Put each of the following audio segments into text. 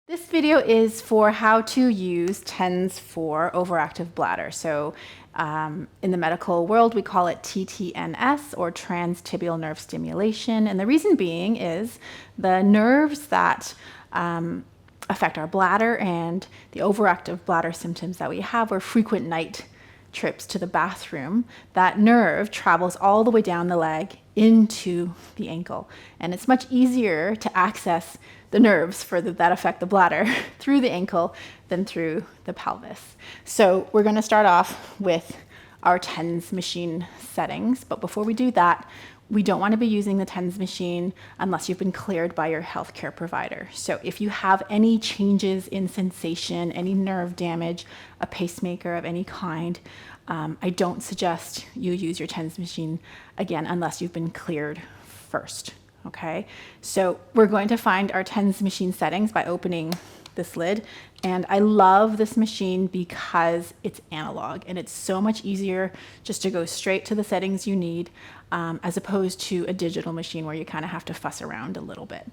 This video is for how to use TENS for overactive bladder. So in the medical world, we call it TTNS or Transtibial nerve stimulation. And the reason being is the nerves that affect our bladder and the overactive bladder symptoms that we have are frequent night trips to the bathroom. That nerve travels all the way down the leg into the ankle. And it's much easier to access the nerves that affect the bladder through the ankle than through the pelvis. So we're going to start off with our TENS machine settings. But before we do that, we don't want to be using the TENS machine unless you've been cleared by your healthcare provider. So if you have any changes in sensation, any nerve damage, a pacemaker of any kind, I don't suggest you use your TENS machine again unless you've been cleared first. Okay, so we're going to find our TENS machine settings by opening this lid. And I love this machine because it's analog and it's so much easier just to go straight to the settings you need as opposed to a digital machine where you kind of have to fuss around a little bit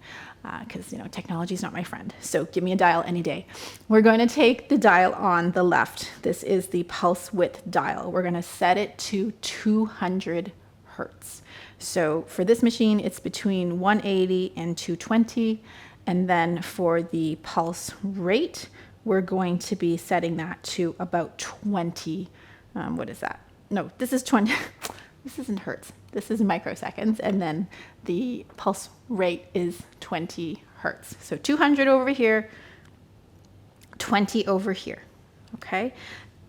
because technology is not my friend. So give me a dial any day. We're going to take the dial on the left. This is the pulse width dial. We're going to set it to 200 hertz. So for this machine, it's between 180 and 220. And then for the pulse rate, we're going to be setting that to about 20. What is that? No, this is 20. This isn't hertz. This is microseconds. And then the pulse rate is 20 hertz. So 200 over here, 20 over here. Okay.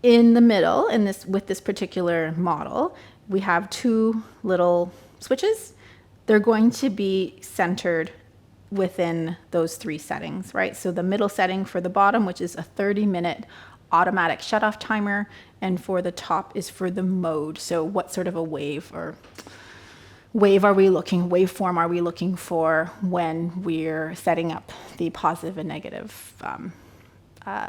In the middle, with this particular model, we have two little switches. They're going to be centered within those three settings, right? So the middle setting for the bottom, which is a 30-minute automatic shutoff timer, and for the top is for the mode. So what sort of a waveform are we looking for when we're setting up the positive and negative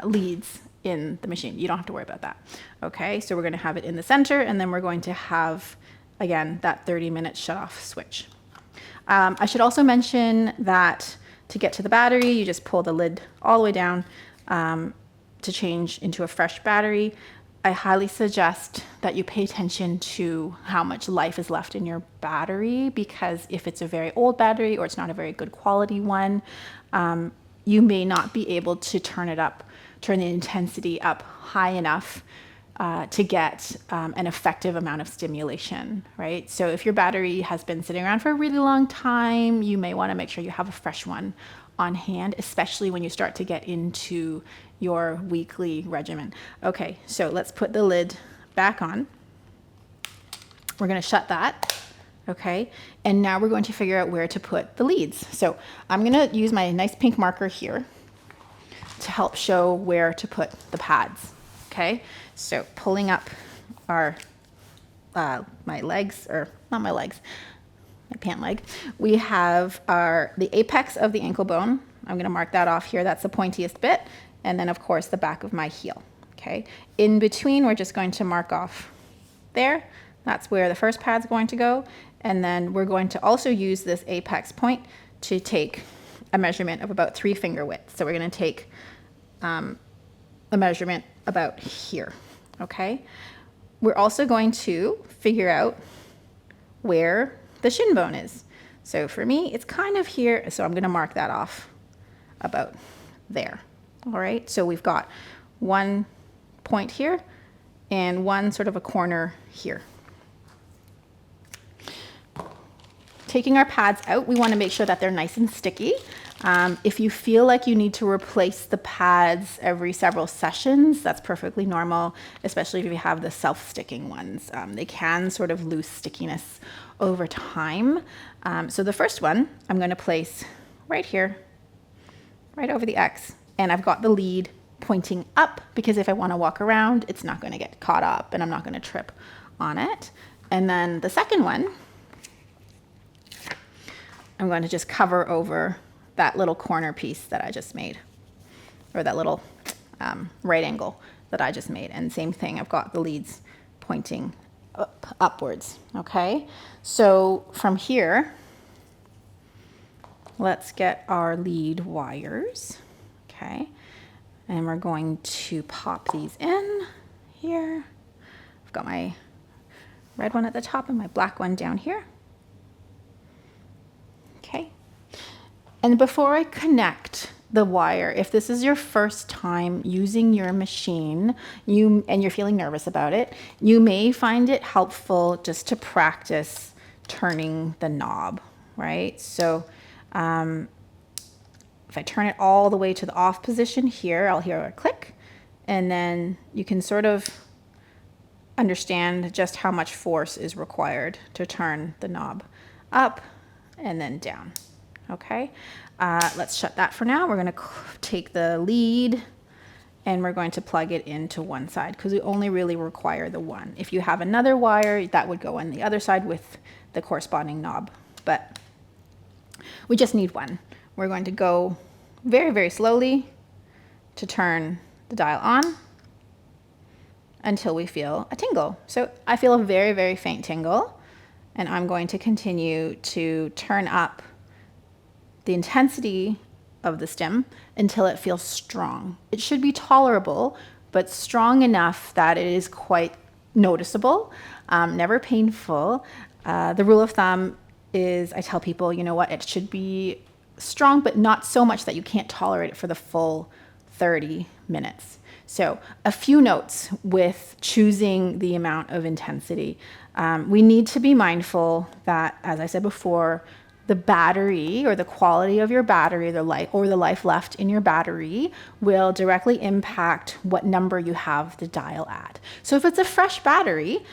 leads in the machine? You don't have to worry about that. Okay, so we're going to have it in the center, and then we're going to have, again, that 30-minute shutoff switch. I should also mention that to get to the battery, you just pull the lid all the way down to change into a fresh battery. I highly suggest that you pay attention to how much life is left in your battery, because if it's a very old battery or it's not a very good quality one, you may not be able to turn the intensity up high enough to get an effective amount of stimulation, right? So if your battery has been sitting around for a really long time, you may want to make sure you have a fresh one on hand, especially when you start to get into your weekly regimen. Okay, so let's put the lid back on. We're going to shut that. Okay, and now we're going to figure out where to put the leads. So I'm going to use my nice pink marker here to help show where to put the pads. Okay, so pulling up my legs, or not my legs, my pant leg, we have the apex of the ankle bone. I'm going to mark that off here. That's the pointiest bit. And then, of course, the back of my heel. Okay, in between, we're just going to mark off there. That's where the first pad's going to go. And then we're going to also use this apex point to take a measurement of about 3 finger widths. So we're going to take a measurement about here. Okay, we're also going to figure out where the shin bone is. So for me, it's kind of here. So I'm going to mark that off about there. All right, so we've got one point here and one sort of a corner here. Taking our pads out, we want to make sure that they're nice and sticky. If you feel like you need to replace the pads every several sessions, that's perfectly normal, especially if you have the self-sticking ones. They can sort of lose stickiness over time. So the first one I'm going to place right here, right over the X, and I've got the lead pointing up because if I want to walk around, it's not going to get caught up and I'm not going to trip on it. And then the second one, I'm going to just cover over that little corner piece that I just made, or that little right angle that I just made. And same thing, I've got the leads pointing upwards. Okay, so from here, let's get our lead wires. Okay, and we're going to pop these in here. I've got my red one at the top and my black one down here. Okay, and before I connect the wire, if this is your first time using your machine, and you're feeling nervous about it, you may find it helpful just to practice turning the knob, right? So if I turn it all the way to the off position here, I'll hear a click, and then you can sort of understand just how much force is required to turn the knob up and then down. Okay, let's shut that for now. We're going to take the lead and we're going to plug it into one side because we only really require the one. If you have another wire, that would go on the other side with the corresponding knob, but we just need one. We're going to go very, very slowly to turn the dial on until we feel a tingle. So I feel a very, very faint tingle, and I'm going to continue to turn up the intensity of the stim until it feels strong. It should be tolerable, but strong enough that it is quite noticeable, never painful. The rule of thumb is I tell people, you know what, it should be strong, but not so much that you can't tolerate it for the full 30 minutes. So a few notes with choosing the amount of intensity. We need to be mindful that, as I said before, the battery or the quality of your battery, the life left in your battery will directly impact what number you have the dial at. So if it's a fresh battery,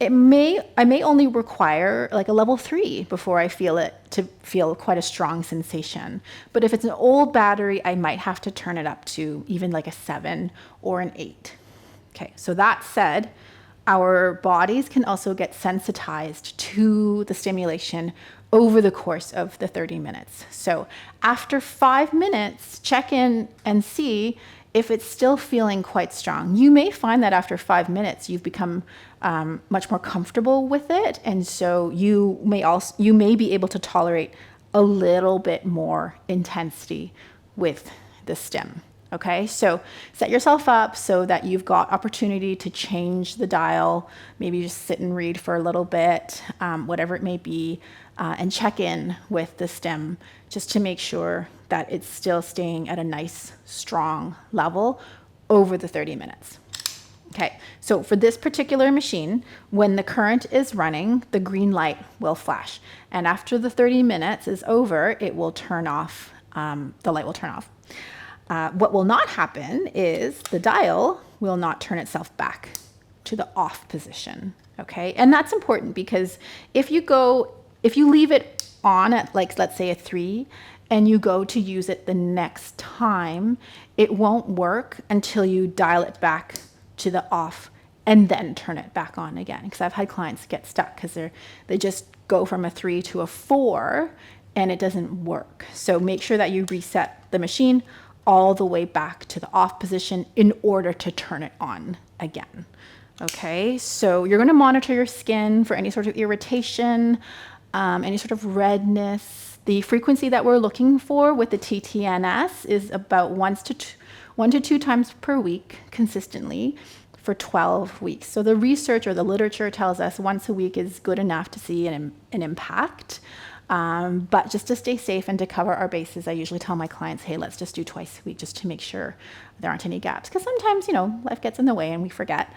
I may only require like a level 3 before I feel it to feel quite a strong sensation. But if it's an old battery, I might have to turn it up to even like a 7 or an 8. Okay, so that said, our bodies can also get sensitized to the stimulation over the course of the 30 minutes. So after 5 minutes, check in and see if it's still feeling quite strong. You may find that after 5 minutes, you've become much more comfortable with it. And so you may be able to tolerate a little bit more intensity with the stim. Okay, so set yourself up so that you've got opportunity to change the dial, maybe just sit and read for a little bit, whatever it may be, and check in with the stim just to make sure that it's still staying at a nice, strong level over the 30 minutes. Okay, so for this particular machine, when the current is running, the green light will flash. And after the 30 minutes is over, it will turn off, the light will turn off. What will not happen is the dial will not turn itself back to the off position, okay? And that's important because if you leave it on at, like, let's say a 3, and you go to use it the next time, it won't work until you dial it back to the off and then turn it back on again. Because I've had clients get stuck because they just go from a 3 to a 4 and it doesn't work. So make sure that you reset the machine all the way back to the off position in order to turn it on again. Okay, so you're going to monitor your skin for any sort of irritation, any sort of redness. The frequency that we're looking for with the TTNS is about 1 to 2 times per week consistently for 12 weeks. So the research or the literature tells us once a week is good enough to see an impact. But just to stay safe and to cover our bases, I usually tell my clients, hey, let's just do twice a week just to make sure there aren't any gaps. Because sometimes, life gets in the way and we forget.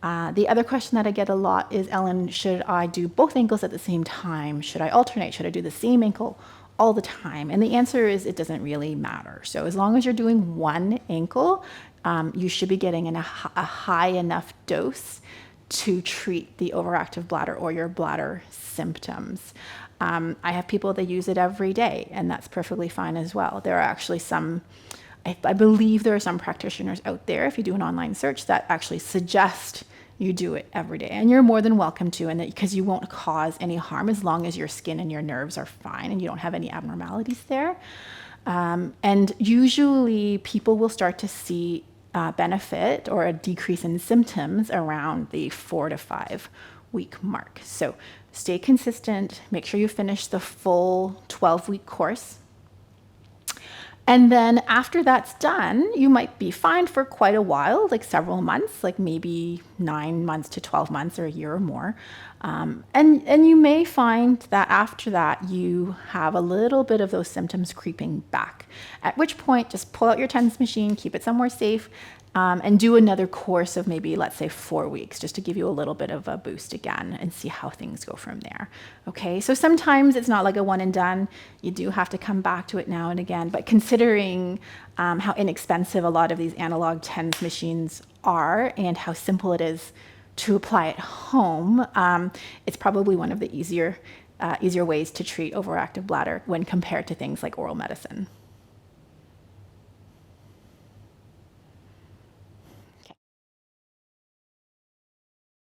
The other question that I get a lot is, Ellen, should I do both ankles at the same time? Should I alternate? Should I do the same ankle all the time? And the answer is it doesn't really matter. So as long as you're doing one ankle, you should be getting a high enough dose to treat the overactive bladder or your bladder symptoms. I have people that use it every day, and that's perfectly fine as well. There are actually I believe there are some practitioners out there, if you do an online search, that actually suggest you do it every day. And you're more than welcome to, and because you won't cause any harm as long as your skin and your nerves are fine and you don't have any abnormalities there. And usually people will start to see benefit or a decrease in symptoms around the 4 to 5 week mark. So stay consistent, make sure you finish the full 12-week course. And then after that's done, you might be fine for quite a while, like several months, like maybe 9 months to 12 months or a year or more. And you may find that after that, you have a little bit of those symptoms creeping back, at which point just pull out your TENS machine, keep it somewhere safe, and do another course of maybe, let's say, 4 weeks, just to give you a little bit of a boost again and see how things go from there. Okay, so sometimes it's not like a one and done. You do have to come back to it now and again, but considering how inexpensive a lot of these analog TENS machines are and how simple it is to apply at home, it's probably one of the easier ways to treat overactive bladder when compared to things like oral medicine.